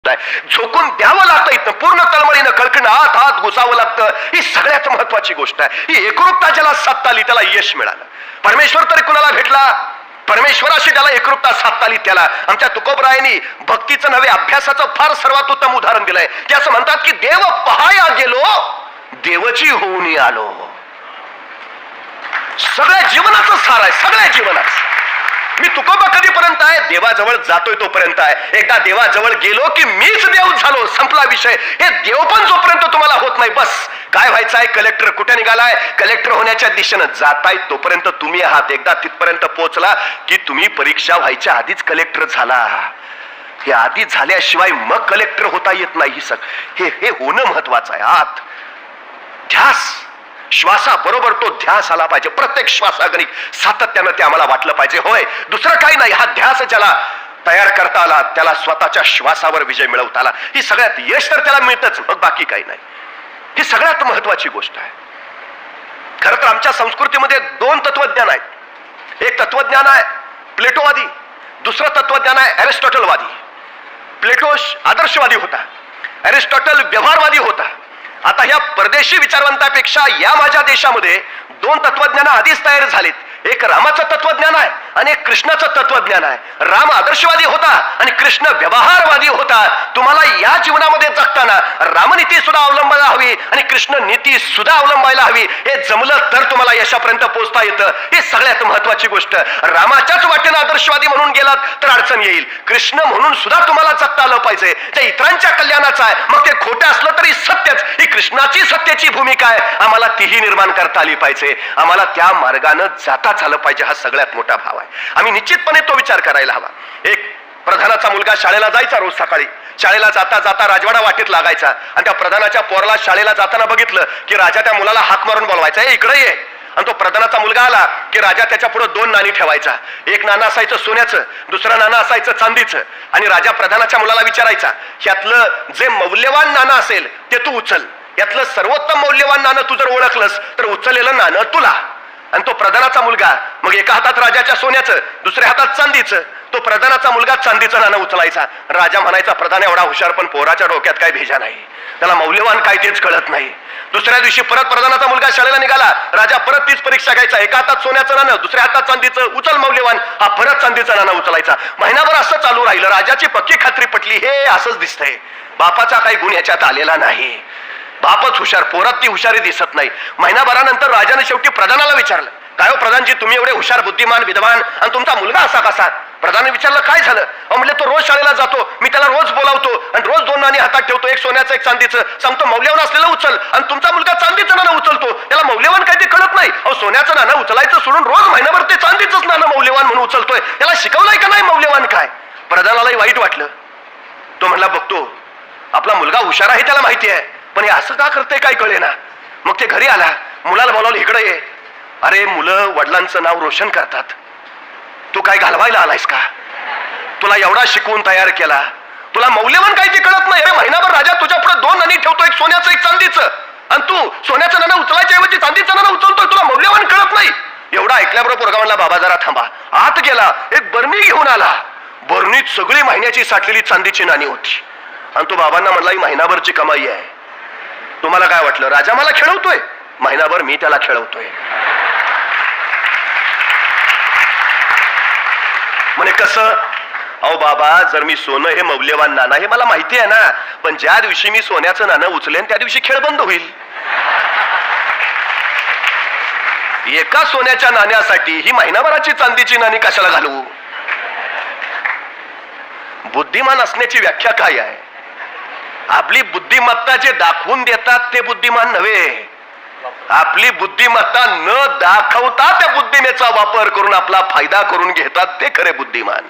झोकून द्यावं लागतं, इथं पूर्ण तळमळीनं कळकणं आत हात घुसावं लागतं. ही सगळ्यात महत्वाची गोष्ट आहे. ही एकरूपता ज्याला साधता आली त्याला यश मिळालं. परमेश्वर तरी कुणाला भेटला? परमेश्वराशी ज्याला एकरूपता साधता आली त्याला. आमच्या तुकोबरायांनी भक्तीचं नव्हे अभ्यासाचं फार सर्वात उत्तम उदाहरण दिलंय. ते असं म्हणतात की देव पहाया गेलो देवची होऊन आलो. सगळ्या जीवनाचं सार आहे, सगळ्या जीवनाचं. मी तुकोबा कधीपर्यंत आहे? देवाजवळ जातोय तोपर्यंत आहे. एकदा देवाजवळ गेलो की मीच देव झालो, संपला विषय. हे देव पण जोपर्यंत तुम्हाला होत नाही, बस काय व्हायचं आहे? कलेक्टर कुठे निघालाय? कलेक्टर होण्याच्या दिशेनं जाताय तोपर्यंत तुम्ही आहात. एकदा तिथपर्यंत पोहोचला की तुम्ही परीक्षा व्हायच्या आधीच कलेक्टर झाला. हे आधी झाल्याशिवाय मग कलेक्टर होता येत नाही. हे होणं महत्वाचं आहे. आत ध्यास, श्वासाबरोबर तो ध्यास आला पाहिजे. प्रत्येक श्वासागणिक सातत्यानं ते आम्हाला वाटलं पाहिजे. होय, दुसरं काही नाही. हा ध्यास ज्याला तयार करता आला त्याला स्वतःच्या श्वासावर विजय मिळवता आला. ही सगळ्यात यश तर त्याला मिळतच, मग बाकी काही नाही. ही सगळ्यात महत्वाची गोष्ट आहे. खरं तर आमच्या संस्कृतीमध्ये दोन तत्वज्ञान आहेत. एक तत्वज्ञान आहे प्लेटोवादी, दुसरं तत्वज्ञान आहे अरिस्टॉटलवादी. प्लेटो आदर्शवादी होता, अरिस्टॉटल व्यवहारवादी होता. आता ह्या परदेशी विचारवंतापेक्षा या माझ्या देशामध्ये दोन तत्वज्ञान आधीच तयार झालीत. एक रामाचं तत्वज्ञान आहे आणि एक कृष्णाचं तत्वज्ञान आहे. राम आदर्शवादी होता आणि कृष्ण व्यवहारवादी होता. तुम्हाला या जीवनामध्ये जगताना रामनीती सुद्धा अवलंबायला हवी आणि कृष्ण नीती सुद्धा अवलंबायला हवी. हे जमलं तर तुम्हाला यशापर्यंत पोहोचता येतं. ही सगळ्यात महत्वाची गोष्ट. रामाच्याच वाटेनं आदर्शवादी म्हणून गेलात तर अडचण येईल. कृष्ण म्हणून सुद्धा तुम्हाला जगता आलं पाहिजे. ते इतरांच्या कल्याणाचं आहे, मग ते खोटं असलं तरी सत्यच. ही कृष्णाची सत्याची भूमिका आहे. आम्हाला तीही निर्माण करता आली पाहिजे. आम्हाला त्या मार्गानं जाता झालं पाहिजे. हा सगळ्यात मोठा भाव आहे. आम्ही निश्चितपणे तो विचार करायला हवा. एक प्रधानाचा मुलगा शाळेला जायचा रोज सकाळी. शाळेला जाता जाता राजवाडा वाटेत लागायचा आणि त्या प्रधानाच्या पोराला शाळेला जाताना बघितलं की राजा त्या मुलाला हाक मारून बोलवायचा, ए इकडे ये. आणि तो प्रधानाचा मुलगा आला की राजा त्याच्या पुढे दोन नाणी ठेवायचा. एक नाणं असायचं सोन्याचं, दुसरं नाणं असायचं चांदीचं. आणि राजा प्रधानाच्या मुलाला विचारायचा, ह्यातलं जे मौल्यवान नाणं असेल ते तू उचल. यातलं सर्वोत्तम मौल्यवान नाणं तू जर ओळखलंस तर उचललेलं नाणं तुला. आणि तो प्रधानाचा मुलगा मग एका हातात राजाच्या सोन्याचं, दुसऱ्या हातात चांदीचं. तो प्रधानाचा मुलगा चांदीचं नाणं उचलायचा. राजा म्हणायचा, प्रधान एवढा हुशार पण पोराच्या डोक्यात काय भेजा नाही, त्याला मौल्यवान काय तेच कळत नाही. दुसऱ्या दिवशी परत प्रधानाचा मुलगा शाळेला निघाला. राजा परत तीच परीक्षा घ्यायचा. एका हातात सोन्याचं नाणं, दुसऱ्या हातात चांदीचं, उचल मौल्यवान. हा परत चांदीचं नाणं उचलायचा. महिनाभर असं चालू राहिलं. राजाची पक्की खात्री पटली, हे असंच दिसतंय, बापाचा काही गुण याच्यात आलेला नाही. बापच हुशार, पोरात ती हुशारी दिसत नाही. महिनाभरानंतर राजाने शेवटी प्रधानाला विचारलं, काय हो प्रधानजी, तुम्ही एवढे हुशार, बुद्धिमान, विद्वान आणि तुमचा मुलगा असा कसा? प्रधानाने विचारलं, काय झालं? म्हणजे तो रोज शाळेला जातो, मी त्याला रोज बोलावतो आणि रोज दोन नाणी हातात ठेवतो, एक सोन्याचं एक चांदीचं. सांगतो मौल्यवान असलेलं उचल. आणि तुमचा मुलगा चांदीचं नाणं उचलतो, त्याला मौल्यवान काय ते कळत नाही. अहो, सोन्याचं नाणं उचलायचं सोडून रोज महिनाभर ते चांदीचंच नाणं मौल्यवान म्हणून उचलतोय. त्याला शिकवलंय का नाही मौल्यवान काय? प्रधानालाही वाईट वाटलं. तो म्हणला, बघतो आपला मुलगा हुशार आहे, त्याला माहिती आहे, पण हे असं का करते काय कळेना. मग ते घरी आला, मुलाला बोलावलं, इकडे ये. अरे, मुलं वडिलांचं नाव रोशन करतात, तू काय घालवायला आलायस का? तुला एवढा शिकवून तयार केला, तुला मौल्यवान काय ते कळत नाही. अरे, महिनाभर राजा तुझ्या पुढे दोन नाणी ठेवतो, एक सोन्याचं एक चांदीचं, आणि तू सोन्याचं नाणं उचलायच्या ऐवजी चांदीचं नाणं उचलतोय, तुला मौल्यवान कळत नाही. एवढा ऐकल्याबरोबर पोरगा म्हणला, बाबा जरा थांबा. आत गेला, एक बरणी घेऊन आला. बरणीत सगळी महिन्याची साठलेली चांदीची नाणी होती. आणि तो बाबांना म्हणला, ही महिनाभरची कमाई आहे. तुम्हाला काय वाटलं, राजा मला खेळवतोय? महिनाभर मी त्याला खेळवतोय. म्हणे कसं? अहो बाबा, जर मी सोनं हे मौल्यवान नाणं हे मला माहिती आहे ना, पण ज्या दिवशी मी सोन्याचं नाणं उचलेन त्या दिवशी खेळ बंद होईल. एका सोन्याच्या नाण्यासाठी ही महिनाभराची चांदीची नाणी कशाला घालू? बुद्धिमान असण्याची व्याख्या काय आहे? आपली बुद्धिमत्ता जे दाखवून देतात ते बुद्धिमान नव्हे. आपली बुद्धिमत्ता न दाखवता त्या बुद्धिमेचा वापर करून आपला फायदा करून घेतात ते खरे बुद्धिमान.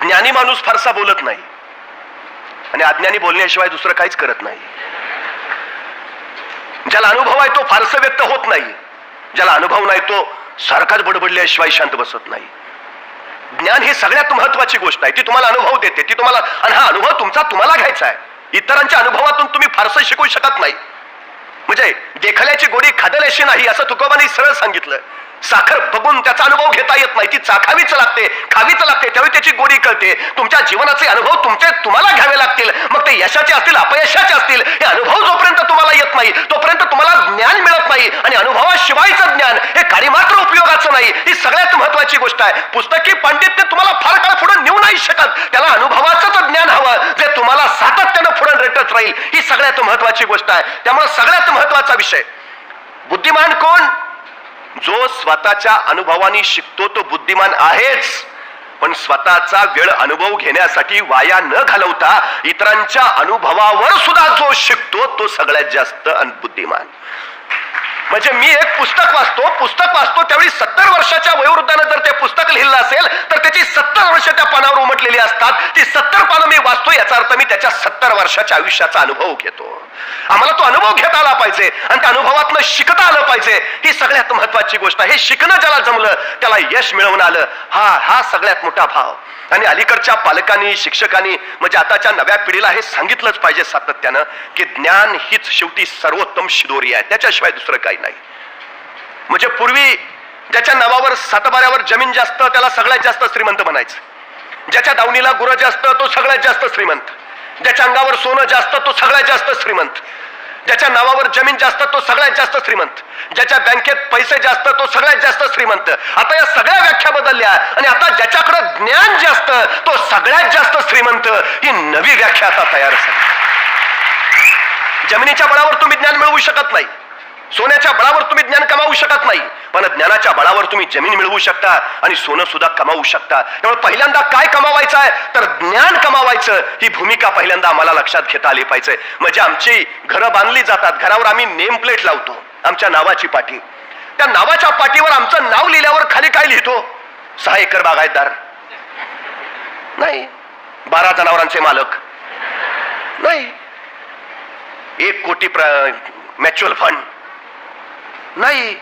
ज्ञानी माणूस फारसा बोलत नाही आणि अज्ञानी बोलण्याशिवाय दुसरं काहीच करत नाही. ज्याला अनुभव आहे तो फारसा व्यक्त होत नाही, ज्याला अनुभव नाही तो सारखाच बडबडल्याशिवाय शांत बसत नाही. ज्ञान ही सगळ्यात महत्वाची गोष्ट आहे. ती तुम्हाला अनुभव देते, ती तुम्हाला, आणि हा अनुभव तुमचा तुम्हाला घ्यायचा आहे. इतरांच्या अनुभवातून तुम्ही फारसं शिकू शकत नाही. म्हणजे देखल्याची गोडी खादल्याशी नाही असं तुकोबांनी सरळ सांगितलं. साखर बघून त्याचा अनुभव घेता येत नाही, ती चाखावीच लागते, खावीच लागते, त्यावेळी त्याची गोडी कळते. तुमच्या जीवनाचे अनुभव तुम्हाला घ्यावे लागतील, मग ते यशाचे असतील अपयशाचे असतील. हे अनुभव जोपर्यंत तुम्हाला येत नाही तोपर्यंत तुम्हाला ज्ञान मिळत नाही, आणि अनुभवाशिवायचं ज्ञान हे काही मात्र उपयोगाचं नाही. ही सगळ्यात महत्वाची गोष्ट आहे. पुस्तकी पांडित्य तुम्हाला फार काळ पुढे नेऊ नाही शकत, त्याला अनुभवाचंच ज्ञान हवं जे तुम्हाला सातत्यानं पुढे रेटत राहील. ही सगळ्यात महत्वाची गोष्ट आहे. त्यामुळे सगळ्यात महत्वाचा विषय, बुद्धिमान कोण? जो स्वतःच्या अनुभवाने शिकतो तो बुद्धिमान आहेच, पण स्वतःचा वेळ अनुभव घेण्यासाठी वाया न घालवता इतरांच्या अनुभवावर सुद्धा जो शिकतो तो सगळ्यात जास्त बुद्धिमान. म्हणजे मी एक पुस्तक वाचतो त्यावेळी 70 वर्षाच्या वयोवृद्धानं जर ते पुस्तक लिहिलं असेल तर त्याची 70 वर्ष त्या पानावर उमटलेली असतात. ती 70 पानं मी वाचतो, याचा अर्थ मी त्याच्या 70 वर्षाच्या आयुष्याचा अनुभव घेतो. आम्हाला तो अनुभव घेता आला पाहिजे आणि त्या अनुभवातनं शिकता आलं पाहिजे. ही सगळ्यात महत्वाची गोष्ट आहे. हे शिकणं ज्याला जमलं त्याला यश मिळवून आलं. हा सगळ्यात मोठा भाव. आणि अलीकडच्या पालकांनी, शिक्षकांनी, म्हणजे आताच्या नव्या पिढीला हे सांगितलंच पाहिजे सातत्यानं की ज्ञान हीच शेवटी सर्वोत्तम शिदोरी आहे, त्याच्याशिवाय दुसरं काही नाही. म्हणजे पूर्वी ज्याच्या नावावर सातबाऱ्यावर जमीन जास्त त्याला सगळ्यात जास्त श्रीमंत म्हणायचं, ज्याच्या दावणीला गुरं जास्त तो सगळ्यात जास्त श्रीमंत, ज्याच्या अंगावर सोनं जास्त तो सगळ्यात जास्त श्रीमंत, ज्याच्या नावावर जमीन जास्त तो सगळ्यात जास्त श्रीमंत, ज्याच्या बँकेत पैसे जास्त तो सगळ्यात जास्त श्रीमंत. आता या सगळ्या व्याख्या बदलल्या आणि आता ज्याच्याकडे ज्ञान जास्त तो सगळ्यात जास्त श्रीमंत, ही नवी व्याख्या आता तयार झाली. जमिनीच्या बळावर तुम्ही ज्ञान मिळवू शकत नाही, सोन्याच्या बळावर तुम्ही ज्ञान कमावू शकत नाही, पण ज्ञानाच्या बळावर तुम्ही जमीन मिळवू शकता आणि सोनं सुद्धा कमावू शकता. त्यामुळे पहिल्यांदा काय कमावायचं आहे तर ज्ञान कमावायचं, ही भूमिका पहिल्यांदा आम्हाला लक्षात घेता आली पाहिजे. म्हणजे आमची घरं बांधली जातात, घरावर आम्ही नेम प्लेट लावतो आमच्या नावाची पाटी. त्या नावाच्या पाटीवर आमचं नाव लिहिल्यावर खाली काय लिहितो? 6 एकर बागायतदार नाही, 12 जनावरांचे मालक नाही, 1 कोटी म्युच्युअल फंड नाही.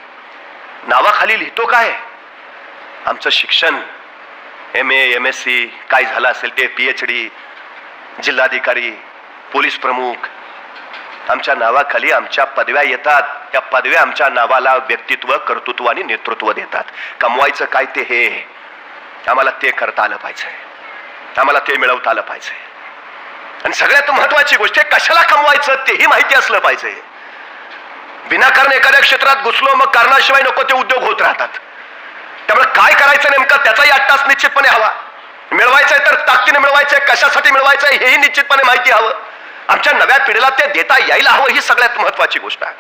नावाखाली लिहितो काय? आमचं शिक्षण MA MSc काय झालं असेल ते, PhD, जिल्हाधिकारी, पोलीस प्रमुख. आमच्या नावाखाली आमच्या पदव्या येतात. त्या पदव्या आमच्या नावाला व्यक्तित्व, कर्तृत्व आणि नेतृत्व देतात. कमवायचं काय ते हे आम्हाला ते करता आलं पाहिजे, आम्हाला ते मिळवता आलं पाहिजे. आणि सगळ्यात महत्वाची गोष्ट आहे कशाला कमवायचं तेही माहिती असलं पाहिजे. विनाकारण एखाद्या क्षेत्रात घुसलो मग कारणाशिवाय नको ते उद्योग होत राहतात. त्यामुळे काय करायचं नेमकं त्याचाही अट्टास निश्चितपणे हवा. मिळवायचंय तर ताकदीने मिळवायचंय, कशासाठी मिळवायचंय हेही निश्चितपणे माहिती हवं. आमच्या नव्या पिढीला ते देता यायला हवं, ही सगळ्यात महत्वाची गोष्ट आहे.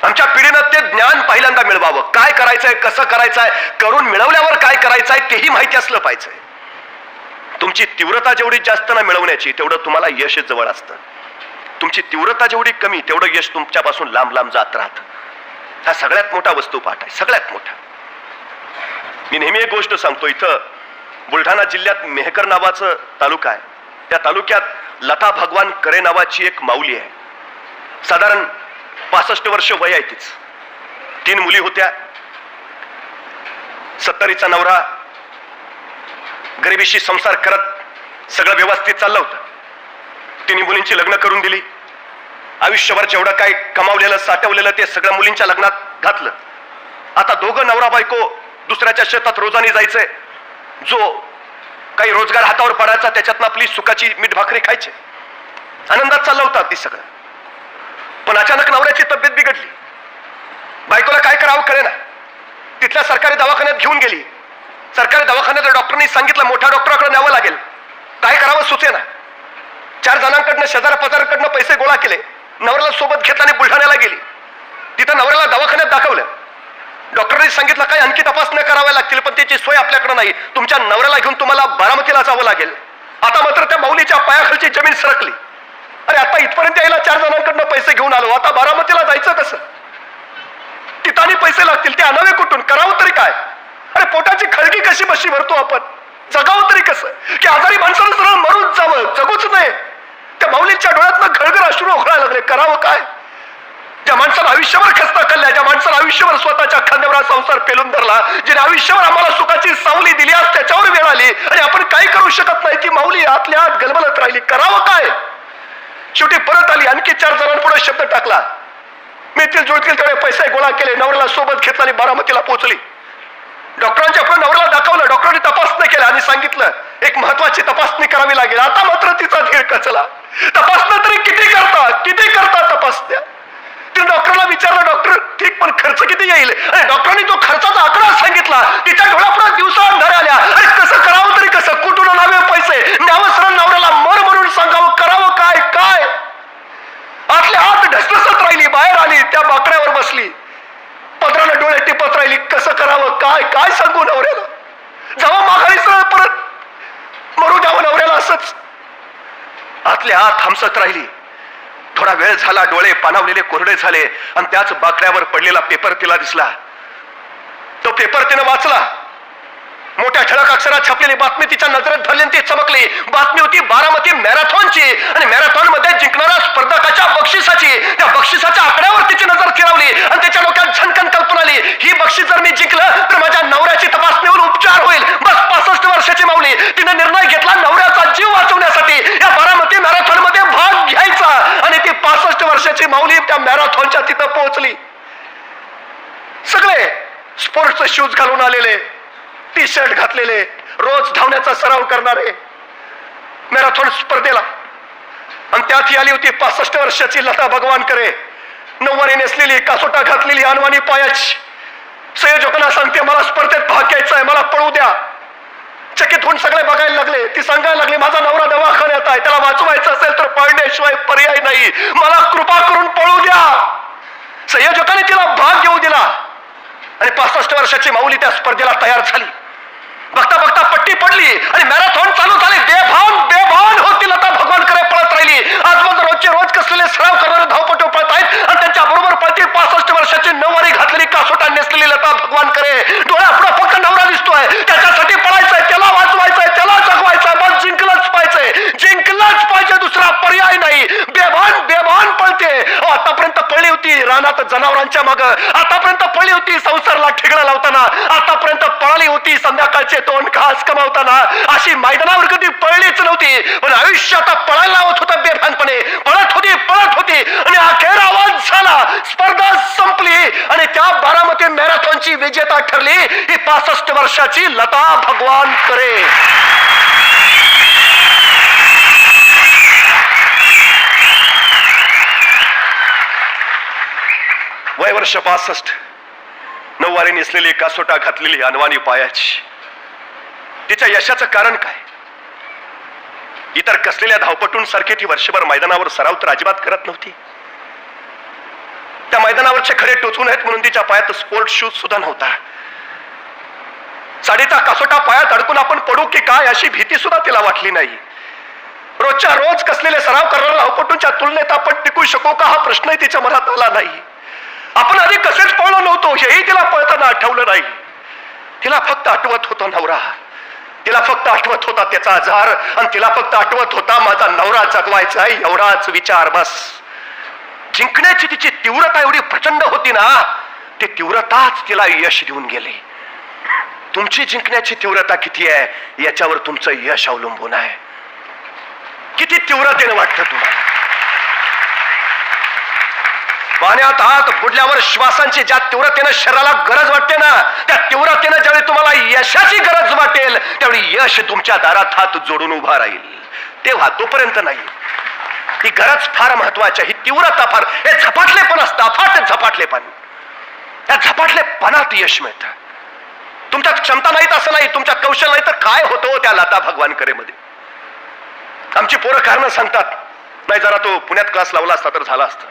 आमच्या पिढीनं ते ज्ञान पहिल्यांदा मिळवावं. काय करायचंय, कसं करायचंय, करून मिळवल्यावर काय करायचंय तेही माहिती असलं पाहिजे. तुमची तीव्रता जेवढी जास्त ना मिळवण्याची तेवढं तुम्हाला यश जवळ असतं. तुमची तीव्रता जेवढी कमी तेवढं यश तुमच्यापासून लांब लांब जात राहतं. हा सगळ्यात मोठा वस्तुपाठ आहे, सगळ्यात मोठा. मी नेहमी एक गोष्ट सांगतो, इथं बुलढाणा जिल्ह्यात मेहकर नावाचं तालुका आहे. त्या तालुक्यात लता भगवान करे नावाची एक माऊली आहे. साधारण 65 वर्ष वय आहे तीच. 3 मुली होत्या. 70चा नवरा, गरिबीशी संसार करत सगळं व्यवस्थित चाललं होतं. 3 मुलींची लग्न करून दिली. आयुष्यभर जेवढं काय कमावलेलं, साठवलेलं ते सगळं मुलींच्या लग्नात घातलं. आता दोघं नवरा बायको दुसऱ्याच्या शेतात रोजानी जायचंय. जो काही रोजगार हातावर पडायचा त्याच्यातनं आपली सुखाची मीठ भाकरी खायचे. आनंदात चाललं होतं ती सगळं. पण अचानक नवऱ्याची तब्येत बिघडली. बायकोला काय करावं कळेना. तिथल्या सरकारी दवाखान्यात घेऊन गेली. सरकारी दवाखान्यात डॉक्टरनी सांगितलं मोठ्या डॉक्टराकडे न्यावं लागेल. काय करावं सुचेना. 4 जणांकडनं, शेजार पाजाराकडनं पैसे गोळा केले. नवऱ्याला सोबत घेतला आणि बुलढाण्याला गेली. तिथं नवऱ्याला दवाखान्यात दाखवलं. डॉक्टरने सांगितलं काय आणखी तपासण्या कराव्या लागतील, पण त्याची सोय आपल्याकडे नाही. तुमच्या नवऱ्याला घेऊन तुम्हाला बारामतीला जावं लागेल. आता मात्र त्या माऊलीच्या पायाखालची जमीन सरकली. अरे आता इथपर्यंत यायला 4 जणांकडनं पैसे घेऊन आलो, आता बारामतीला जायचं कसं? तिथं पैसे लागतील, ते आणावे कुठून? करावं तरी काय? अरे पोटाची खळगी कशी बशी भरतो आपण? जगावं तरी कसं? की आजारी माणसानं सरळ मरून जावं, जगूच नाही. त्या माऊलीच्या डोळ्यातनं घळघळ अश्रू ओघळायला लागले. करावं काय? ज्या माणसाला आयुष्यभर खस्ता खाल्ल्या, ज्या माणसाला आयुष्यभर स्वतःच्या खांद्यावर संसार पेलून धरला, जिने आयुष्यभर आम्हाला सुखाची सावली दिली, आज त्याच्यावर वेळ आली आणि आपण काय करू शकत नाही. ती माऊली आतल्या आत गलबलत राहिली. करावं काय? शेवटी परत आली. आणखी 4 जणांपुढे शब्द टाकला. मिळतील जुळतील तेवढे पैसे गोळा केले. नवऱ्याला सोबत घेतला आणि बारामतीला पोहोचली. डॉक्टरांच्या पुढे नवऱ्याला दाखवलं, डॉक्टरांनी तपासणी केलं आणि सांगितलं एक महत्वाची तपासणी करावी लागेल. आता मात्र तिचा धीर कचला. तपासणं तरी किती करता तपासण्या. तिने डॉक्टरला विचारलं, डॉक्टर ठीक पण खर्च किती येईल? आणि डॉक्टरांनी तो खर्चाचा आकडा सांगितला. तिच्या डोळ्यापुढे दिवसा अंधारे आल्या. अरे कसं करावं तरी कसं, कुठून लावे पैसे, न्यावं सरळ नवऱ्याला मर म्हणून सांगावं, करावं काय काय. आतल्या आत ढसढसत राहिली, बाहेर आली, त्या बाकड्यावर बसली, पदराला डोळे टिपत राहिली. कसं करावं काय काय सांगू नवऱ्याला, जावं माघारी सरळ परत मरू द्यावं नवऱ्याला असंच. आतल्या आत हमसत राहिली. थोडा वेळ झाला, डोळे पाणावलेले कोरडे झाले आणि त्याच बाकड्यावर पडलेला पेपर तिला दिसला. तो पेपर तिने वाचला. मोठ्या ठळक अक्षरात छापलेली बातमी तिच्या नजरेत धरली, ती चमकली. बातमी होती बारामती मॅरेथॉनची आणि मॅरेथॉन मध्ये जिंकणाऱ्या स्पर्धकाच्या बक्षिसाची. त्या बक्षिसाच्या आकड्यावर तिची नजर फिरवली आणि त्याच्या डोक्यात झणकन कल्पना आली, ही बक्षीस जर मी जिंकलं तर माझ्या नवऱ्याची तपासणीवर उपचार होईल. बस 65 वर्षाची माऊली. तिने निर्णय घेतला नवऱ्याचा जीव वाचवण्यासाठी या बारामती मॅरेथॉन मध्ये भाग घ्यायचा. आणि ती 65 वर्षाची माऊली त्या मॅरेथॉनच्या तिथं पोहोचली. सगळे स्पोर्ट्सचे शूज घालून आलेले, टी शर्ट घातलेले, रोज धावण्याचा सराव करणारे मॅरेथॉन स्पर्धेला. आणि त्यात ही आली होती 65 वर्षाची लता भगवानकरे, नऊवारी नेसलेली, कासोटा घातलेली, अनवाणी पायाची. संयोजकांना सांगते मला स्पर्धेत भाग घ्यायचा आहे, मला पळू द्या. चकित होऊन सगळे बघायला लागले. ती सांगायला लागली माझा नवरा दवाखान्यात आहे, त्याला वाचवायचं असेल तर पळण्याशिवाय पर्याय नाही, मला कृपा करून पळू द्या. संयोजकांनी तिला भाग घेऊ दिला आणि 65 वर्षाची माऊली त्या स्पर्धेला तयार झाली. बघता बघता पट्टी पडली आणि मॅरेथॉन चालू झाली. बेभान होती लता भगवानकडे पळत राहिली. आजवर रोजचे रोज कसलेले सराव करणारे धावपटू पळत आहेत आणि त्यांच्या बरोबर पळते 65 वर्षाची नऊवारी घातलेली, कासोटा नेसलेली लता भगवानकडे. डोळ्यापुढे फक्त नवरा दिसतोय, त्याच्यासाठी पळायचंय, त्याला वाचवायचंय, त्याला जगवायचंय, बस जिंकलंच पाहिजे, दुसरा पर्याय नाही. बेभान पळते. आतापर्यंत पळली होती रानात जनावरांच्या माग, आतापर्यंत पळली होती संसारला ठिगळा लावताना, आतापर्यंत पळाली होती संध्याकाळचे 2 घास कमावताना. अशी मैदानावर कधी पळलीच नव्हती. पण आयुष्य आता पळायला लावत होतं बेभानपणे. पळत होती आणि अखेर आवाज झाला, स्पर्धा संपली आणि त्या बारामती मॅरेथॉनची विजेता ठरली ही 65 वर्षाची लता भगवानकरे. वय वर्ष 65, नऊवारी नेसलेली, कासोटा घातलेली, अनवाणी पायाची. तिच्या यशाचं कारण काय? इतर कसलेल्या धावपटूंसारखी ती वर्षभर मैदानावर सराव तर अजिबात करत नव्हती. त्या मैदानावरचे खडे टोचून आहेत म्हणून तिच्या पायात स्पोर्ट शूज सुद्धा नव्हता. साडीचा कासोटा पायात अडकून आपण पडू की काय अशी भीती सुद्धा तिला वाटली नाही. रोजच्या रोज कसलेले सराव करणाऱ्या धावपटूंच्या तुलनेत आपण टिकू शकू का हा प्रश्नही तिच्या मनात आला नाही. आपण आधी कसेच पळलो नव्हतो हेही तिला पळताना आठवलं नाही. तिला फक्त आठवत होता नवरा, तिला फक्त आठवत होता त्याचा आजार आणि तिला फक्त आठवत होता माझा नवरा जगवायचा आहे एवढाच विचार. बस जिंकण्याची तिची तीव्रता एवढी प्रचंड होती ना, ती तीव्रताच तिला यश देऊन गेले. तुमची जिंकण्याची तीव्रता किती आहे याच्यावर तुमचं यश अवलंबून आहे. किती तीव्रतेने वाटतं तुम्हाला. पाण्यात हात बुडल्यावर श्वासांची ज्या तीव्रतेनं शरीराला गरज वाटते ना, त्या तीव्रतेनं ज्यावेळी तुम्हाला यशाची गरज वाटेल त्यावेळी यश तुमच्या दारात हात जोडून उभा राहील. तेव्हा तोपर्यंत नाही. ही गरज फार महत्वाची आहे, ही तीव्रता फार. हे झपाटलेपण असतं, अफाट झपाटलेपण. त्या झपाटलेपणात यश मिळतं. तुमच्यात क्षमता नाहीत असं नाही, तुमच्यात कौशल्य नाही तर काय होतं त्या लता भगवानकरे मध्ये. आमची पोरं कारण सांगतात, नाही जरा तो पुण्यात क्लास लावला असता तर झाला असतं.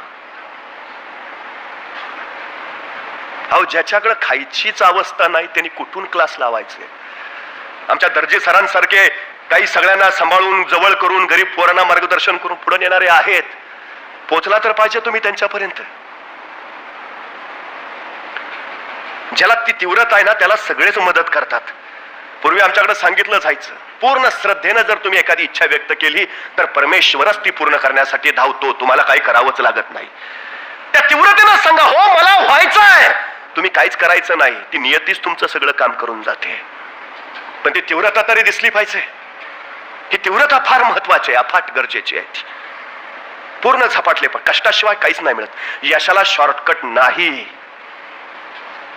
अहो ज्याच्याकडे खायचीच अवस्था नाही त्यांनी कुठून क्लास लावायचे. आमच्या दर्जी सरांसारखे काही सगळ्यांना सांभाळून जवळ करून गरीब पोरांना मार्गदर्शन करून पुढे नेणारे आहेत. पोचला तर पाहिजे तुम्ही त्यांच्यापर्यंत. ज्याला ती तीव्रता आहे ना त्याला सगळेच मदत करतात. पूर्वी आमच्याकडे सांगितलं जायचं, पूर्ण श्रद्धेनं जर तुम्ही एखादी इच्छा व्यक्त केली तर परमेश्वरच ती पूर्ण करण्यासाठी धावतो, तुम्हाला काही करावंच लागत नाही. त्या तीव्रतेनं सांगा हो मला व्हायचंय, तुम्ही काहीच करायचं नाही, ती नियतीच तुमचं सगळं काम करून जाते. पण ती तीव्रता तरी दिसली पाहिजे. ही तीव्रता फार महत्वाची आहे, अफाट गरजेची आहे. पूर्ण झपाटले पण कष्टाशिवाय काहीच नाही मिळत. यशाला शॉर्टकट नाही.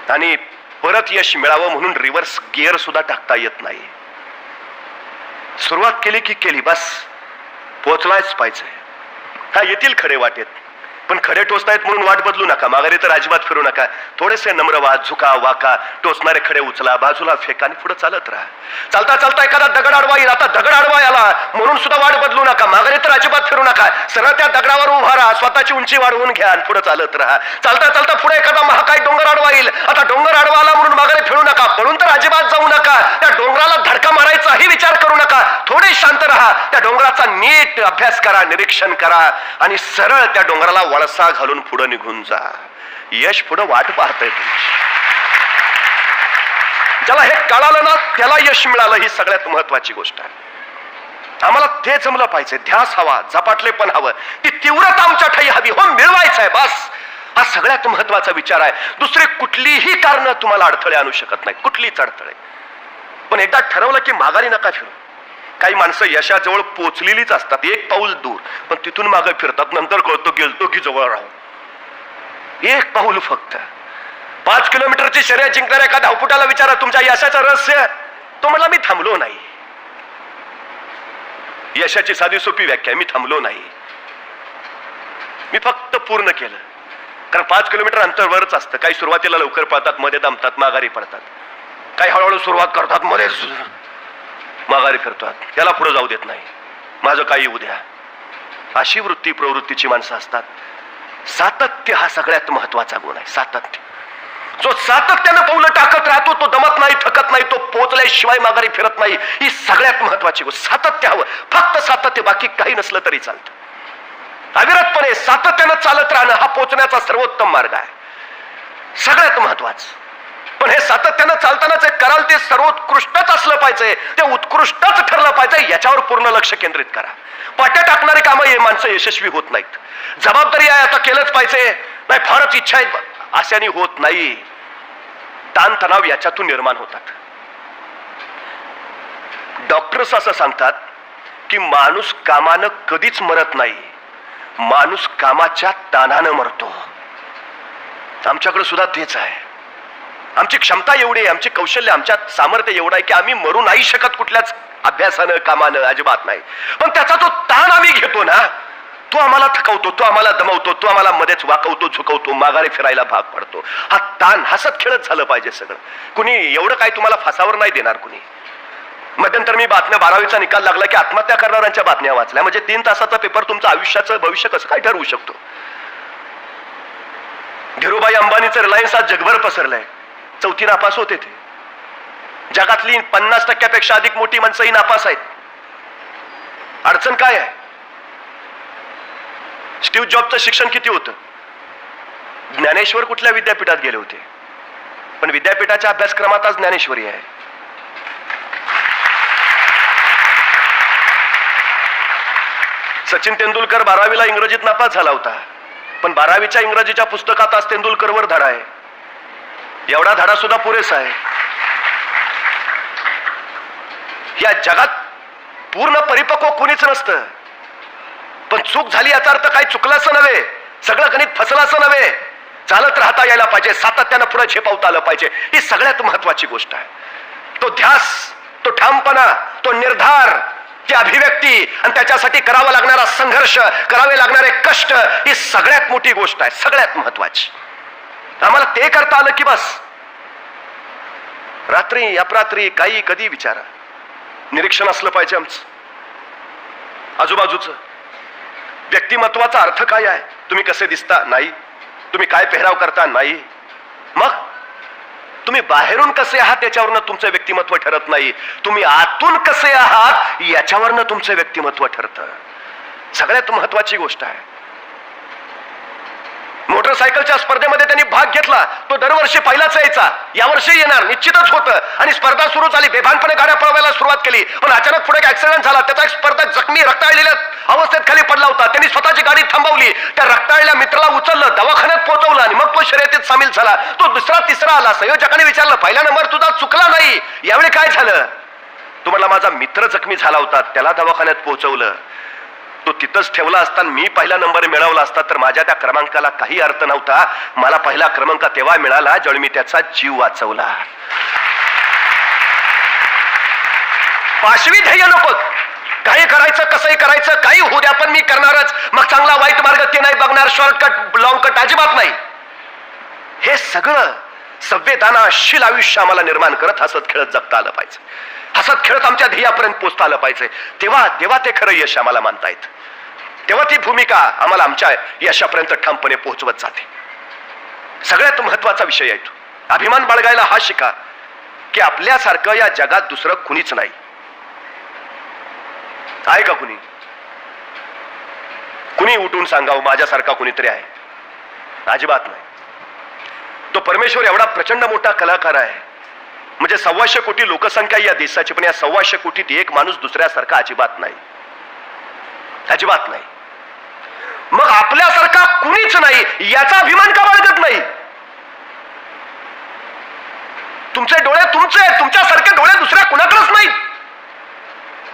आणि परत यश मिळावं म्हणून रिव्हर्स गिअर सुद्धा टाकता येत नाही. सुरुवात केली की केली, बस पोहोचलाच पाहिजे. हा येतील खडे वाटेत, पण खडे टोचतायत म्हणून वाट बदलू नका, माघारी तर अजिबात फिरू नका. थोडेसे नम्र व्हा, झुका वाका, टोचणारे खडे उचला, बाजूला फेका आणि पुढे चालत राहा. चालता चालता एखादा दगड आडवा येईल, आता दगड आडवा आला म्हणून सुद्धा वाट बदलू नका, माघारी तर अजिबात फिरू नका. सरळ त्या दगडावर उभा राहा, स्वतःची उंची वाढवून घ्या आणि पुढे चालत राहा. चालता चालता पुढे एखादा महाकाय डोंगर आडवा येईल, आता डोंगर आडवा आला म्हणून माघारी फिरू नका, पळून तर अजिबात जाऊ नका. त्या डोंगराला धडका मारायचाही विचार करू नका, थोडे शांत राहा. त्या डोंगराचा नीट अभ्यास करा, निरीक्षण करा आणि सरळ त्या डोंगराला वळसा घालून पुढे निघून जा. यश पुढे वाट पाहतंय. ज्याला हे कळालं ना त्याला यश मिळालं, ही सगळ्यात महत्वाची गोष्ट आहे. आम्हाला ते जमलं पाहिजे, ध्यास हवा, झपाटले पण हवं, ती तीव्रता आमच्या ठाई हवी, हो मिळवायचं आहे बस. हा सगळ्यात महत्वाचा विचार आहे. दुसरी कुठलीही कारण तुम्हाला अडथळे आणू शकत नाही, कुठलीच अडथळे. पण एकदा ठरवलं की माघारी नका फिरू. काही माणसं यशाजवळ पोचलेलीच असतात, एक पाऊल दूर, पण तिथून मागे फिरतात, नंतर कळतो गेलतो की जवळ राहू. एक पाऊल फक्त. 5 किलोमीटरची शर्यत जिंकणाऱ्या एका धावपटाला विचारा तुमच्या यशाचं रहस्य, तो म्हणला मी थांबलो नाही. यशाची साधी सोपी व्याख्या, मी थांबलो नाही, मी फक्त पूर्ण केलं. कारण 5 किलोमीटर अंतरवरच असतं. काही सुरुवातीला लवकर पळतात, मध्ये दमतात, माघारी पडतात. काही हळूहळू सुरुवात करतात, मध्येच माघारी फिरतात, त्याला पुढे जाऊ देत नाही, माझं काही उद्या. अशी वृत्ती प्रवृत्तीची माणसं असतात. सातत्य हा सगळ्यात महत्वाचा गुण आहे. सातत्य. जो सातत्यानं पावलं टाकत राहतो तो दमत नाही, थकत नाही, तो पोचल्याशिवाय माघारी फिरत नाही. ही सगळ्यात महत्वाची गोष्ट. सातत्य हवं, फक्त सातत्य, बाकी काही नसलं तरी चालतं. अविरतपणे सातत्यानं चालत राहणं हा पोचण्याचा सर्वोत्तम मार्ग आहे, सगळ्यात महत्वाचं. पण हे सातत्यानं चालताना जे कराल ते सर्वोत्कृष्टच असलं पाहिजे, ते उत्कृष्टच ठरलं पाहिजे, याच्यावर पूर्ण लक्ष केंद्रित करा. पाट्या टाकणारी कामं हे माणसं यशस्वी होत नाहीत. जबाबदारी आहे, आता केलंच पाहिजे, नाही फारच इच्छा आहे, अशाने होत नाही. ताणतणाव याच्यातून निर्माण होतात. डॉक्टर्स असं सांगतात की माणूस कामानं कधीच मरत नाही, माणूस कामाच्या ताणानं मरतो. आमच्याकडे सुद्धा तेच आहे. आमची क्षमता एवढी आहे, आमची कौशल्य, आमच्यात सामर्थ्य एवढं आहे की आम्ही मरू नाही शकत कुठल्याच अभ्यासानं, कामानं, अजिबात नाही. पण त्याचा जो ताण आम्ही घेतो ना, तो आम्हाला थकवतो, तो आम्हाला दमवतो, तो आम्हाला मध्येच वाकवतो, झुकवतो, माघारी फिरायला भाग पडतो. हा ताण हसत खेळत झालं पाहिजे सगळं. कुणी एवढं काय तुम्हाला फासावर नाही देणार कुणी. मध्यंतर मी बातम्या 12वीचा निकाल लागला की आत्महत्या करणाऱ्यांच्या बातम्या वाचल्या. म्हणजे 3 तासाचा पेपर तुमचं आयुष्याचं भविष्य कसं काय ठरवू शकतो. धीरूभाई अंबानीचं रिलायन्स आज जगभर पसरलंय. 4थी नापास होते ते. जगातली 50% अधिक मोठी माणसंही नापास आहेत. अडचण काय आहे. स्टीव्ह जॉबचं शिक्षण किती होतं. ज्ञानेश्वर कुठल्या विद्यापीठात गेले होते, पण विद्यापीठाच्या अभ्यासक्रमात आज ज्ञानेश्वरी आहे. सचिन तेंडुलकर 12वीला इंग्रजीत नापास झाला होता, पण 12वीच्या इंग्रजीच्या पुस्तकात आज तेंडुलकरवर धडा आहे. एवढा धडा सुद्धा पुरेसा आहे. या जगात पूर्ण परिपक्व कुणीच नसतं. पण चूक झाली याचा अर्थ काही चुकलं असं नव्हे, सगळं गणित फसलं असं नव्हे. चालत राहता यायला पाहिजे, सातत्यानं पुढे झेपावता आलं पाहिजे, ही सगळ्यात महत्वाची गोष्ट आहे. तो ध्यास, तो ठामपणा, तो निर्धार, ती अभिव्यक्ती आणि त्याच्यासाठी करावा लागणारा संघर्ष, करावे लागणारे कष्ट, ही सगळ्यात मोठी गोष्ट आहे, सगळ्यात महत्वाची. आम्हाला ते करता आलं की बस. रात्री अपरात्री काही कधी विचारा. निरीक्षण असलं पाहिजे आमचं आजूबाजूचं. व्यक्तिमत्वाचा अर्थ काय आहे. तुम्ही कसे दिसता नाही, तुम्ही काय पेहराव करता नाही, मग तुम्ही बाहेरून कसे आहात याच्यावरनं तुमचं व्यक्तिमत्व ठरत नाही, तुम्ही आतून कसे आहात याच्यावरनं तुमचं व्यक्तिमत्व ठरतं. सगळ्यात महत्वाची गोष्ट आहे. मोटरसायकलच्या स्पर्धेमध्ये त्यांनी भाग घेतला, तो दरवर्षी पहिलाच यायचा, यावर्षी येणार निश्चितच होतं. आणि स्पर्धा सुरू झाली, बेभानपणे गाड्या पळवायला सुरुवात केली, पण अचानक पुढे एक ऍक्सिडेंट झाला. त्याचा एक स्पर्धक जखमी रक्ताळलेल्या अवस्थेत खाली पडला होता. त्यांनी स्वतःची गाडी थांबवली, त्या रक्ताळलेल्या मित्राला उचललं, दवाखान्यात पोहोचवलं आणि मग तो शर्यतीत सामील झाला. तो दुसरा तिसरा आला. संयोजकाने विचारलं, पहिला नंबर तुझा चुकला नाही, यावेळी काय झालं. तुम्हाला माझा मित्र जखमी झाला होता, त्याला दवाखान्यात पोहोचवलं. तो तिथंच ठेवला असता, मी पहिला नंबर मिळवला असता तर माझ्या त्या क्रमांकाला काही अर्थ नव्हता. मला पहिला क्रमांक तेव्हा मिळाला ज्यावेळी मी त्याचा जीव वाचवला. पाशवी ध्येय नको. काही करायचं, कसंही करायचं, काही होऊ द्या, पण मी करणारच. मग चांगला वाईट मार्ग ते नाही बघणार, शॉर्टकट लॉंगकट अजिबात नाही. हे सगळं संवेदनाशील आयुष्य आम्हाला निर्माण करत हसत खेळत जगता आलं पाहिजे. हसत खेळत आमच्या ध्येयापर्यंत पोहोचता आलं पाहिजे. तेव्हा ते खरं यश आम्हाला मानता येत. तेव्हा ती भूमिका आम्हाला आमच्या यशापर्यंत ठामपणे पोहोचवत जाते. सगळ्यात महत्वाचा विषय आहे तो. अभिमान बाळगायला हा शिका की आपल्यासारखं या जगात दुसरं कुणीच नाही. आहे का कुणी? कुणी उठून सांगावं माझ्यासारखा कुणीतरी आहे? अजिबात नाही. तो परमेश्वर एवढा प्रचंड मोठा कलाकार आहे, म्हणजे 125 कोटी लोकसंख्या या देशाची, पण या 125 कोटीत एक माणूस दुसऱ्यासारखा अजिबात नाही. अजिबात नाही. मग आपल्यासारखा कुणीच नाही याचा अभिमान का बाळगत नाही? तुमचे डोळे तुमचे, तुमच्यासारखे डोळे दुसऱ्या कुणाकडेच नाहीत.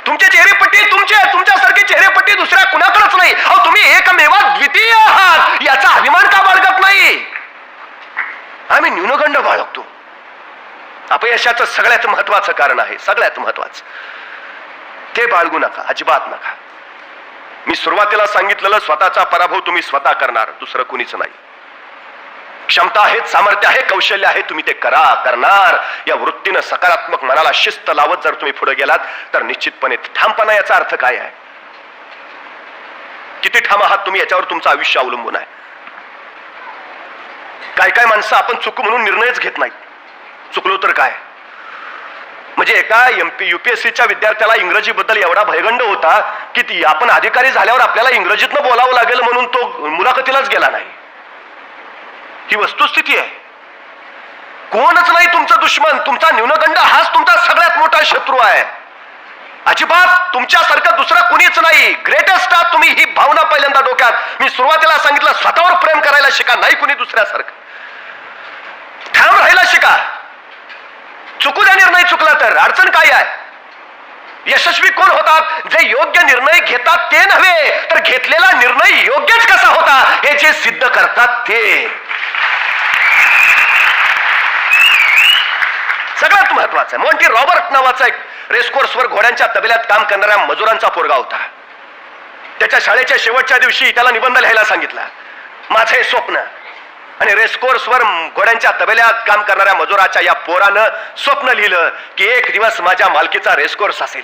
तुमचे चेहरेपट्टी तुमच्यासारखी चेहरेपट्टी दुसऱ्या कुणाकडेच नाही. अहो, तुम्ही एकमेवा द्वितीय आहात याचा अभिमान का बाळगत नाही? आम्ही न्यूनगंड बाळगतो. अपयशाचं सगळ्यात महत्वाचं कारण आहे, सगळ्यात महत्वाचं. ते बाळगू नका, अजिबात नका. मी सुरुवातीला सांगितलेलं, स्वतःचा पराभव तुम्ही स्वतः करणार, दुसरं कुणीच नाही. क्षमता आहे, सामर्थ्य आहे, कौशल्य आहे, तुम्ही ते करणार. या वृत्तीनं सकारात्मक मनाला शिस्त लावत जर तुम्ही पुढे गेलात तर निश्चितपणे ठामपणा याचा अर्थ काय आहे? किती ठाम आहात तुम्ही याच्यावर तुमचं आयुष्य अवलंबून आहे. काय माणसं आपण चुक म्हणून निर्णयच घेत नाहीत. चुकलो तर काय? म्हणजे एका UPSCच्या विद्यार्थ्याला इंग्रजीबद्दल एवढा भयगंड होता की आपण अधिकारी झाल्यावर आपल्याला इंग्रजीतनं बोलावं लागेल म्हणून तो मुलाखतीलाच गेला नाही. ही वस्तुस्थिती आहे. कोणच नाही तुमचा दुश्मन. तुमचा न्यूनगंड हाच तुमचा सगळ्यात मोठा शत्रू आहे. अजिबात तुमच्यासारखं दुसरं कुणीच नाही. ग्रेटेस्ट आहात तुम्ही, ही भावना पहिल्यांदा डोक्यात. मी सुरुवातीला सांगितलं, स्वतःवर प्रेम करायला शिका, नाही कुणी दुसऱ्यासारखं. ठाम राहायला शिका. चुकू द्या निर्णय चुकला तर. अडचण काय आहे? यशस्वी कोण होतात? जे योग्य निर्णय घेतात ते नव्हे, तर घेतलेला निर्णय योग्यच कसा होता हे जे सिद्ध करतात ते. सगळ्यात महत्वाचं आहे. मॉन्टी रॉबर्ट नावाचा एक रेसकोर्सवर घोड्यांच्या तबेल्यात काम करणाऱ्या मजुरांचा पोरगा होता. त्याच्या शाळेच्या शेवटच्या दिवशी त्याला निबंध लिहायला सांगितला, माझं हे स्वप्न. आणि रेसकोर्सवर घोड्यांच्या तबेल्यात काम करणाऱ्या मजुराच्या या पोरानं स्वप्न लिहिलं की एक दिवस माझ्या मालकीचा रेसकोर्स असेल.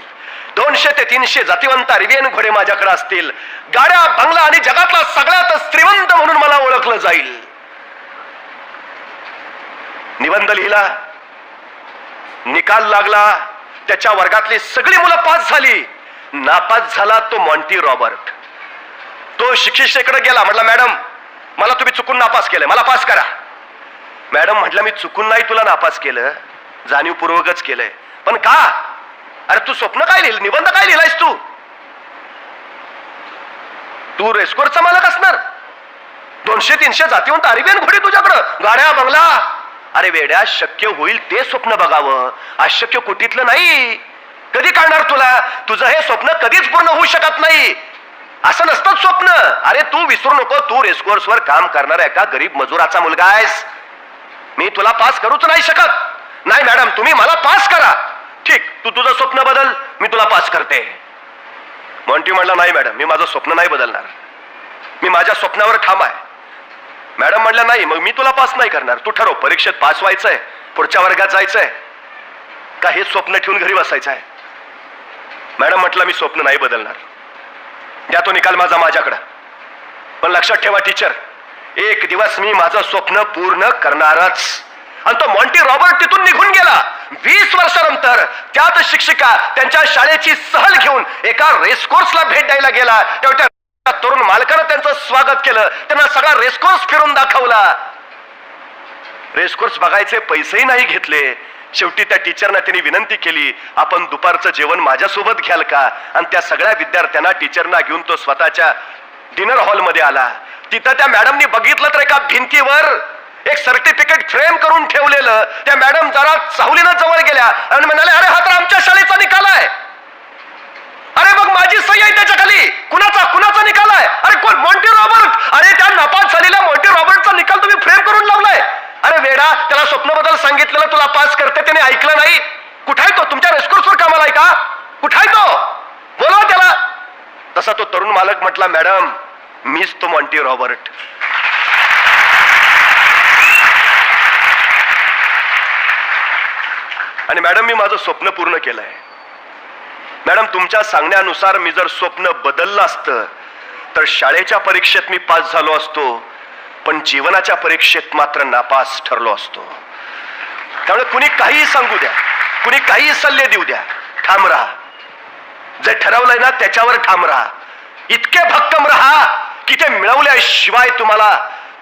200 ते 300 जातिवंत अरेबियन घोडे माझ्याकडे असतील. गाड्या, बंगला आणि जगातला सगळ्यात श्रीमंत म्हणून मला ओळखलं जाईल. निबंध लिहिला, निकाल लागला. त्याच्या वर्गातली सगळी मुलं पास झाली. नापास झाला तो मॉन्टी रॉबर्ट. तो शिक्षिकेकडे गेला, म्हटला, मॅडम मला तुम्ही चुकून नापास केलं, मला पास करा. मॅडम म्हटलं, मी चुकून नाही तुला नापास केलं, जाणीवपूर्वकच केलंय. पण का? अरे तू स्वप्न काय लिहिलं, निबंध काय लिहिलायस तू? तू रेस्कोर्सचा मालक असणार. 200-300 जातिवंत अरेबियन घोडे तुझ्याकडं, गाड्या, बंगला. अरे वेड्या, शक्य होईल ते स्वप्न बघावं, अशक्य कोटीतलं नाही. कधी कळणार तुला? तुझं हे स्वप्न कधीच पूर्ण होऊ शकत नाही. असं नसतं स्वप्न. अरे तू विसरू नको, तू रेसकोर्सवर काम करणाऱ्या एका गरीब मजुराचा मुलगा आहेस. मी तुला पास करूच नाही शकत. नाही मॅडम, तुम्ही मला पास करा. ठीक, तू तुझं स्वप्न बदल, मी तुला पास करते. मॉन्टी म्हणला, नाही मॅडम, मी माझं स्वप्न नाही बदलणार, मी माझ्या स्वप्नावर ठाम आहे. मॅडम म्हणल्या, नाही, मग मी तुला पास नाही करणार. तू ठरव, परीक्षेत पास व्हायचंय, पुढच्या वर्गात जायचंय, का हे स्वप्न ठेवून घरी बसायचं आहे? मॅडम म्हटलं, मी स्वप्न नाही बदलणार, द्या तो निकाल माझ्याकडं. पण लक्षात ठेवा टीचर, एक दिवस मी माझं स्वप्न पूर्ण करणारच. आणि तो मॉन्टी रॉबर्ट तिथून निघून गेला. 20 वर्षानंतर त्यात शिक्षिका त्यांच्या शाळेची सहल घेऊन एका रेसकोर्सला भेट द्यायला गेला. तेव्हा त्या तरुण मालकानं त्यांचं स्वागत केलं, त्यांना सगळा रेसकोर्स फिरून दाखवला. रेसकोर्स बघायचे पैसेही नाही घेतले. शेवटी त्या टीचरना त्यांनी विनंती केली, आपण दुपारचं जेवण माझ्यासोबत घ्याल का? आणि त्या सगळ्या विद्यार्थ्यांना टीचरना घेऊन तो स्वतःच्या डिनर हॉलमध्ये आला. तिथं त्या मॅडमनी बघितलं तर एका भिंतीवर एक सर्टिफिकेट फ्रेम करून ठेवलेलं. त्या मॅडम जरा चाहुलीनं जवळ गेल्या आणि म्हणाले, अरे हा तर आमच्या शाळेचा निकाल आहे. अरे मग माझी सही आहे त्याच्या खाली. कुणाचा पण मॉन्टी रॉबर्ट, अरे त्या नापास झालेल्या मॉन्टी रॉबर्टचा निकाल तुम्ही फ्रेम करून लावलाय. अरे वेडा, त्याला स्वप्नबद्दल सांगितलेलं तुला पास करते, त्याने ऐकलं नाही. कुठाय तो? तुमच्या रेस्कोर्सवर कामाला आहे का? कुठाय तो? बोलवा त्याला. तसा तो तरुण मालक म्हटला, मॅडम मीच तो मॉन्टी रॉबर्ट. आणि मॅडम मी माझं स्वप्न पूर्ण केलंय. मॅडम तुमच्या सांगण्यानुसार मी जर स्वप्न बदललं असतं तर शाळेच्या परीक्षेत मी पास झालो असतो, पण जीवनाच्या परीक्षेत मात्र नापास ठरलो असतो. त्यामुळे कुणी काही सांगू द्या, कुणी काही सल्ले देऊ द्या, ठाम राहा. जे ठरवलंय ना त्याच्यावर ठाम राहा. इतके भक्कम राहा की ते मिळवल्याशिवाय तुम्हाला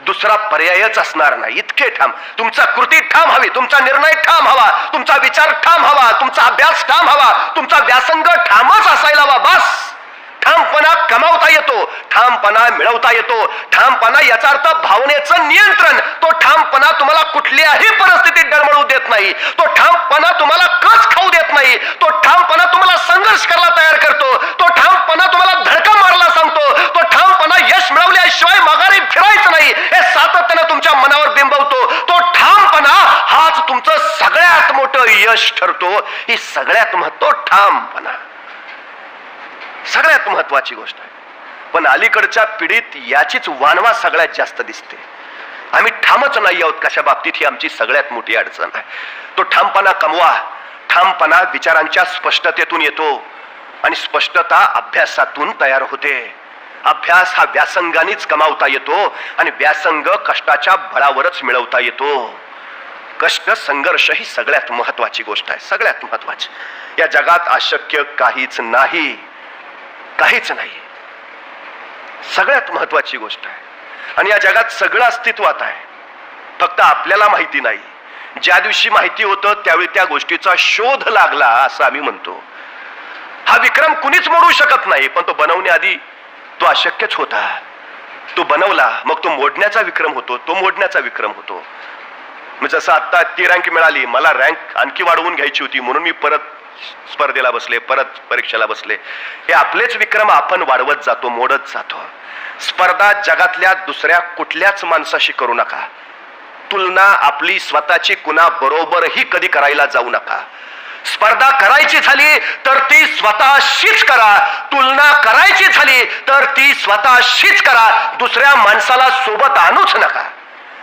दुसरा पर्यायच असणार नाही. इतके ठाम. तुमचा कृती ठाम हवी, तुमचा निर्णय ठाम हवा, तुमचा विचार ठाम हवा, तुमचा अभ्यास ठाम हवा, तुमचा व्यासंग ठामच असायला हवा. बस. ठामपणा कमावता येतो, ठामपणा मिळवता येतो. ठामपणा याचा अर्थ भावनेचं नियंत्रण. तो ठामपणा तुम्हाला कुठल्याही परिस्थितीत डळमळू देत नाही. तो ठामपणा तुम्हाला कस खाऊ देत नाही. तो ठामपणा तुम्हाला संघर्ष करायला तयार करतो. तो ठामपणा तुम्हाला धडका मारायला सांगतो. तो ठामपणा यश मिळवल्याशिवाय माघारी फिरायचं नाही हे सातत्यानं तुमच्या मनावर बिंबवतो. तो ठामपणा हाच तुमचं सगळ्यात मोठं यश ठरतो. ही सगळ्यात महत्व ठामपणा सगळ्यात महत्वाची गोष्ट आहे. पण अलीकडच्या पिढीत याचीच वानवा सगळ्यात जास्त दिसते. आम्ही ठामच नाही आहोत कशा बाबतीत, ही आमची सगळ्यात मोठी अडचण आहे. तो ठामपणा कमवा. ठामपणा विचारांच्या स्पष्टतेतून येतो आणि स्पष्टता अभ्यासातून तयार होते. अभ्यास हा व्यासंगानेच कमावता येतो आणि व्यासंग कष्टाच्या बळावरच मिळवता येतो. कष्ट संघर्ष ही सगळ्यात महत्वाची गोष्ट आहे. सगळ्यात महत्वाची. या जगात अशक्य काहीच नाही, काहीच नाही. सगळ्यात महत्वाची गोष्ट आहे. आणि या जगात सगळं अस्तित्वात आहे, फक्त आपल्याला माहिती नाही. ज्या दिवशी माहिती होतं त्यावेळी त्या गोष्टीचा शोध लागला असं आम्ही म्हणतो. हा विक्रम कुणीच मोडू शकत नाही, पण तो बनवण्याआधी तो अशक्यच होता. तो बनवला, मग तो मोडण्याचा विक्रम होतो, तो मोडण्याचा विक्रम होतो. जसं आता ती रँक मिळाली, मला रँक आणखी वाढवून घ्यायची होती म्हणून मी परत स्पर्धेला बसले, परत परीक्षेला बसले. हे आपलेच विक्रम आपण वाढवत जातो, मोडत जातो. स्पर्धा जगातल्या दुसऱ्या कुठल्याच माणसाशी करू नका. तुलना आपली स्वतःची कुणा बरोबरही कधी करायला जाऊ नका. स्पर्धा करायची झाली तर ती स्वतःशीच करा. तुलना करायची झाली तर ती स्वतःशीच करा. दुसऱ्या माणसाला सोबत आणूच नका.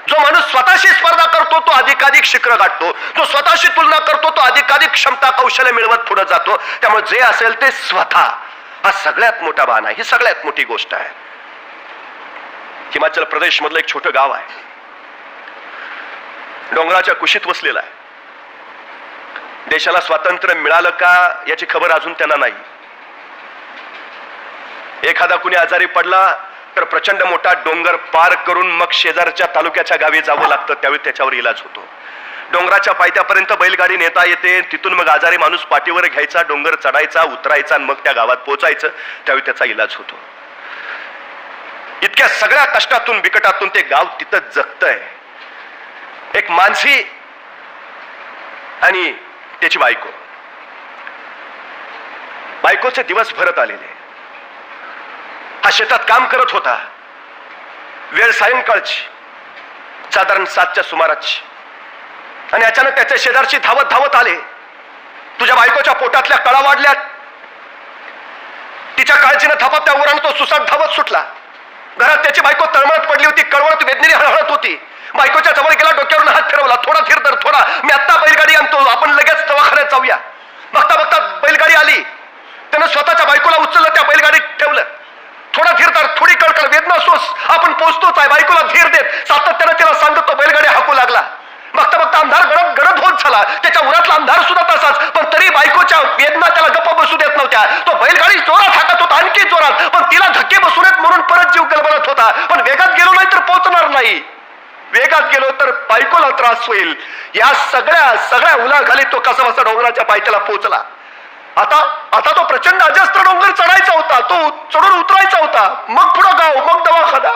जो माणूस स्वतःशी स्पर्धा करतो तो अधिकाधिक शिखर गाठतो. जो स्वतःशी तुलना करतो तो अधिकाधिक क्षमता कौशल्य मिळवत पुढे जातो. त्यामुळे जे असेल ते स्वतः, हा सगळ्यात मोठा बाण आहे. ही सगळ्यात मोठी गोष्ट आहे. हिमाचल प्रदेश मधलं एक छोटं गाव आहे, डोंगराच्या कुशीत वसलेलं आहे. देशाला स्वातंत्र्य मिळालं का याची खबर अजून त्यांना नाही. एखादा कुणी आजारी पडला तर प्रचंड मोठा डोंगर पार करून मग शेजारच्या तालुक्याच्या गावी जावं लागतं, त्यावेळी त्याच्यावर इलाज होतो. डोंगराच्या पायथ्यापर्यंत बैलगाडी नेता येते, तिथून मग आजारी माणूस पाठीवर घ्यायचा, डोंगर चढायचा, उतरायचा आणि मग त्या गावात पोहोचायचं, त्यावेळी त्याचा इलाज होतो. इतक्या सगळ्या कष्टातून बिकटातून ते गाव तिथं जगतंय. एक माणसी आणि त्याची बायको. बायकोचे दिवस भरत आलेले. हा शेतात काम करत होता. वेळ सायंकाळची, साधारण 7च्या सुमाराची. आणि अचानक त्याच्या शेजारची धावत धावत आले. तुझ्या बायकोच्या पोटातल्या कळा वाढल्यात. तिच्या काळजीनं थापत त्या उरानं तो सुसाट धावत सुटला. घरात त्याची बायको तळमळत पडली होती, कळवळत वेदनेने हळहळत होती. बायकोच्या जवळ गेला, डोक्यावरून हात फिरवला. थोडा धीर धर, थोडा, मी आत्ता बैलगाडी आणतो, आपण लगेच दवाखान्यात जाऊया. बघता बघता बैलगाडी आली. त्यानं स्वतःच्या बायकोला उचललं, त्या बैलगाडीत ठेवलं. थोडा धीर धर, थोडी कळकळ, वेदना सोस, आपण पोहोचतोच आहे. बायकोला धीर देत सातत्यानं तिला सांगतो. बैलगाडी हाकू लागला. बघता बघता अंधार गडद गडद होत झाला. त्याच्या उरातला अंधार सुद्धा तसाच, पण तरी बायकोच्या वेदना त्याला गप्प बसू देत नव्हत्या. तो बैलगाडी जोरात हाकत होता, आणखी जोरात, पण तिला धक्के बसू नयेत म्हणून परत जीव गलबलत होता. पण वेगात गेलो नाही तर पोहोचणार नाही. वेगात गेलो तर बायकोला त्रास होईल. या सगळ्या उलाखाली तो कसा बसा डोंगराच्या पायथ्याला पोहोचला. आता तो प्रचंड अजस्त्र डोंगर चढायचा होता, तो चढून उतरायचा होता. मग पुढं गाव, मग दवाखाना.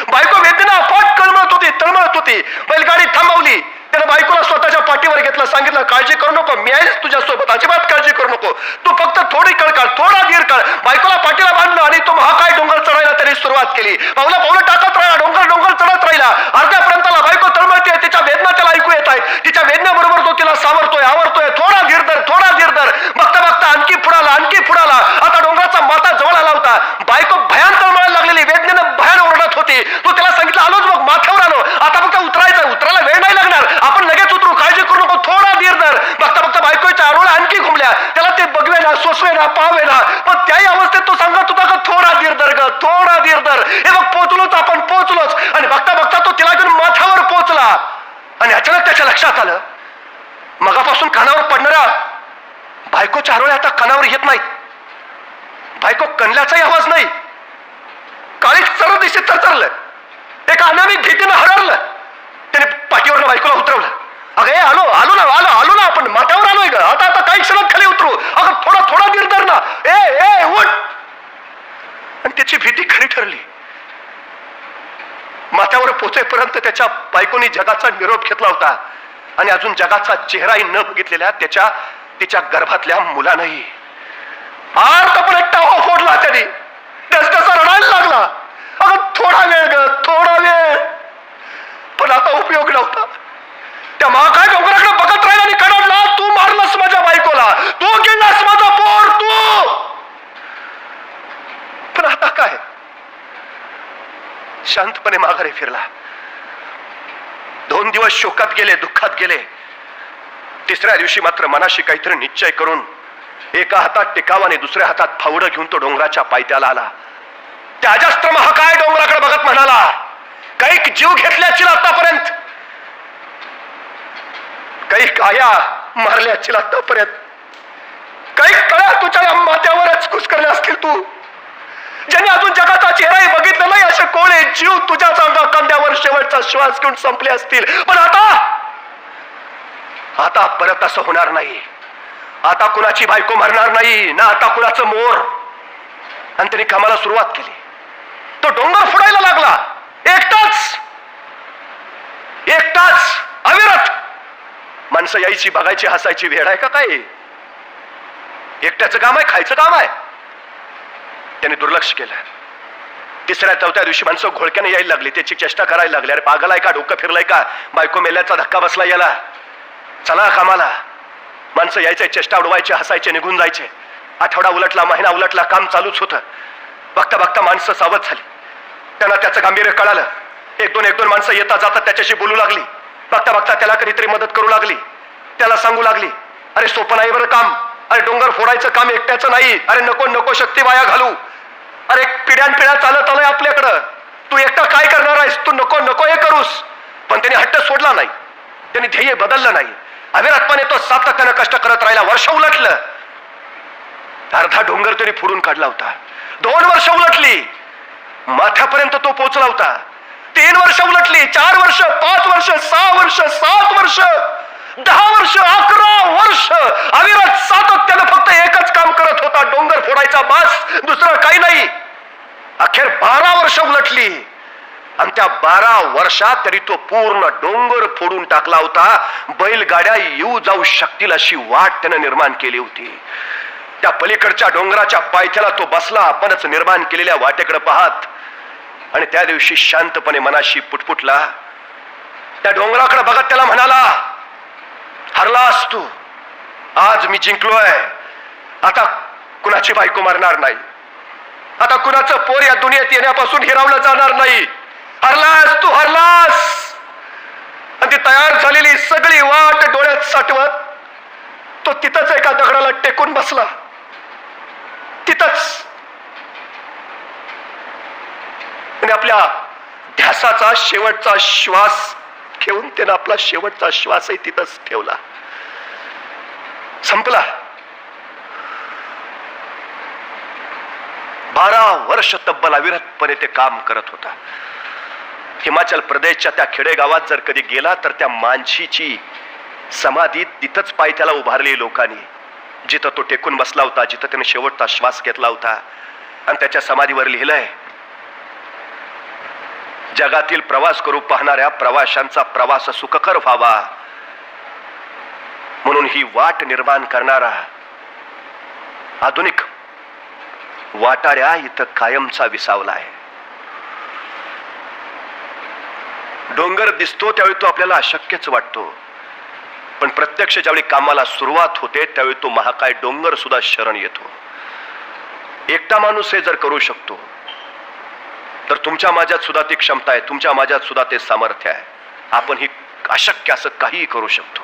बायको वेदना अफाट तळमळत होती. बैलगाडी थांबवली. त्यानं बायकोला स्वतःच्या पाठीवर घेतलं, सांगितलं काळजी करू नको, मी आहेच तुझ्यासोबत, अजिबात काळजी करू नको, तू फक्त थोडी कळकाळ, थोडा धीर काळ. बायकोला पाठीला बांधलं आणि तो महाकाय डोंगर चढायला त्यांनी सुरुवात सुरुवात केली. पावलं पावलं टाकत राहिला, डोंगर डोंगर चढत राहिला. अर्ध्यापर्यंतला बायको तळमळते, तिच्या वेदना त्याला ऐकू येत आहेत. तिच्या वेदनेबरोबर तो तिला सावरतोय, आवरतोय. थोडा धीर धर, थोडा धीर धर. बघता बघता आणखी पुढाला, आणखी पुढाला. आता डोंगराचा माथा जवळ आला होता. बायको भयान तळमळायला लागलेली, वेदनेनं भयान ओरडत होती. तो त्याला सांगितलं, आलोच बघ, माथ्यावर आलो. आता फक्त उतरायचं, उतरायला वेळ नाही लागणार, आपण लगेच उतरू, काळजी करू नको, थोडा धीर धर. बघता बघता बायकोच्या आरोळ्या आणखी घुमल्या. त्याला ते बघवे ना, सोसवे ना, पाहावे ना. पण त्याही अवस्थेत तो सांगत होता का थोडा धीर धर ग, थोडा धीर धर. हे बघ, पोहोचलोच आपण, पोहोचलोच. आणि बघता बघता तो तिला घेऊन माथ्यावर पोहोचला. आणि अचानक त्याच्या लक्षात आलं, मगापासून कानावर पडणाऱ्या बायकोच्या आरोळ्या आता कानावर येत नाहीत. बायको कणल्याचाही आवाज नाही. काळीच सर्व दिशेत तरतरलं. एका अनामिक भीतीनं हरवलं. त्याने पाठीवरनं बायकोला उतरवलं. अगं ए, आलो आलो ना, आलो ना, आपण माथ्यावर आलोय ग. आता काही क्षणात खाली उतरू. अगं थोडा थोडा धीर धर ना. ए उठ. आणि त्याची भीती खरी ठरली. माथ्यावर पोचेपर्यंत त्याच्या बायकोनी जगाचा निरोप घेतला होता. आणि अजून जगाचा चेहराही न बघितलेल्या तिच्या गर्भातल्या मुलानंही आर्तपणे टावा फोडला. त्याने त्याचा रडायला लागला. अगं थोडा वेळ ग, थोडा वेळ. पण आता उपयोग नव्हता. त्या महाकाय डोंगराकडे बघत राहिला आणि कडाडला, तू मारलास माझ्या बायकोला, तू गेलास माझा पोर, तू. पण आता काय? शांतपणे माघारी फिरला. 2 दिवस शोकात गेले, दुःखात गेले. तिसऱ्या दिवशी मात्र मनाशी काहीतरी निश्चय करून एका हातात टिकाव आणि दुसऱ्या हातात फावडं घेऊन तो डोंगराच्या पायथ्याला आला. त्या अजस्त्र महाकाय डोंगराकडे बघत म्हणाला, काही जीव घेतल्याची आतापर्यंत, काही काया मारल्याची आतापर्यंत, काही कळ्या तुझ्या या माथ्यावरच कुस्करल्या असतील. तू ज्याने अजून जगाचा चेहराही बघितला नाही, असे कोणी जीव तुझ्या कंद्यावर शेवटचा श्वास घेऊन संपले असतील. पण आता परत असं होणार नाही. आता कुणाची बायको मरणार नाही ना, आता कुणाचं मोर. आणि त्यांनी कामाला सुरुवात केली. तो डोंगर फोडायला लागला, एकटाच अविरत. माणसं यायची, बघायची, हसायची. वेळ आहे का काय? एकट्याचं काम आहे, खायचं काम आहे. त्याने दुर्लक्ष केलं. तिसऱ्या चौथ्या दिवशी माणसं घोळक्याने यायला लागली, त्याची चेष्टा करायला लागली. अरे पागल आहे का, डोकं फिरलंय का, बायको मेल्याचा धक्का बसला याला, चला कामाला. माणसं यायचे, चेष्टा उडवायचे, हसायचे, निघून जायचे. आठवडा उलटला, महिना उलटला, काम चालूच होतं. बघता बघता माणसं सावध झाली. त्यांना त्याचं गांभीर्य कळालं. एक दोन माणसं येता जातात त्याच्याशी बोलू लागली. बघता बघता त्याला कधीतरी मदत करू लागली. त्याला सांगू लागली, अरे सोपं नाही बरं काम. अरे डोंगर फोडायचं काम एकट्याचं नाही. अरे नको नको शक्ती वाया घालू. अरे पिढ्यानपिढ्या चालत आलंय आपल्याकडं. तू एकटा काय करणार आहेस? तू नको नको हे करूस. पण त्याने हट्ट सोडला नाही. त्याने ध्येय बदललं नाही. अविरतपणे तो सातत्यानं कष्ट करत राहिला. वर्ष उलटलं. अर्धा डोंगर तरी फोडून काढला होता. 2 वर्ष उलटली, माथ्यापर्यंत तो पोहोचला होता. 3 वर्ष उलटली, 4 वर्ष, 5 वर्ष, 6 वर्ष, 7 वर्ष, 10 वर्ष, 11 वर्ष अविरत सातत्यानं फक्त एकच काम करत होता, डोंगर फोडायचा, बस, दुसरं काही नाही. अखेर 12 वर्ष उलटली. आणि त्या 12 वर्षात तरी तो पूर्ण डोंगर फोडून टाकला होता. बैलगाड्या येऊ जाऊ शकतील अशी वाट त्यानं निर्माण केली होती. त्या पलीकडच्या डोंगराच्या पायथ्याला तो बसला, आपणच निर्माण केलेल्या वाटेकडे पाहत. आणि त्या दिवशी शांतपणे मनाशी पुटपुटला. त्या डोंगराकडे बघत त्याला म्हणाला, हरलास तू, आज मी जिंकलोय. आता कुणाची बायको मारणार नाही. आता कुणाचं पोर या दुनियेत येण्यापासून हिरावलं जाणार नाही. हरलास तू, हरलास. आणि ती तयार झालेली सगळी वाट डोळ्यात साठवत तो तिथंच एका दगडाला टेकून बसला. तिथंच. आणि आपल्या ध्यासाचा शेवटचा श्वास घेऊन त्यानं आपला शेवटचा श्वासही तिथंच ठेवला. संपला. 12 वर्ष तब्बल अविरतपणे ते काम करत होता. हिमाचल प्रदेशच्या त्या खेडेगावात जर कधी गेला तर त्या माणशीची समाधी तिथंच पायथ्याला उभारली लोकांनी, जिथं तो टेकून बसला होता, जिथं त्याने शेवटचा श्वास घेतला होता. आणि त्याच्या समाधीवर लिहिलंय, जगातील प्रवास करू पाहणाऱ्या प्रवाशांचा प्रवास सुखकर व्हावा म्हणून ही वाट निर्माण करणारा आधुनिक वाटाड्या इथं कायमचा विसावला आहे. डोंगर दिसतो त्यावेळी तो आपल्याला अशक्यच वाटतो, पण प्रत्यक्ष ज्यावेळी कामाला सुरुवात होते त्यावेळी तो महाकाय डोंगर सुद्धा शरण येतो. एकटा माणूस हे जर करू शकतो तर तुमच्या माझ्यात सुद्धा ती क्षमता आहे, तुमच्या माझ्यात सुद्धा ते सामर्थ्य आहे. आपण ही अशक्य असं काहीही करू शकतो.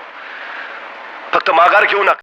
फक्त माघार घेऊ नका.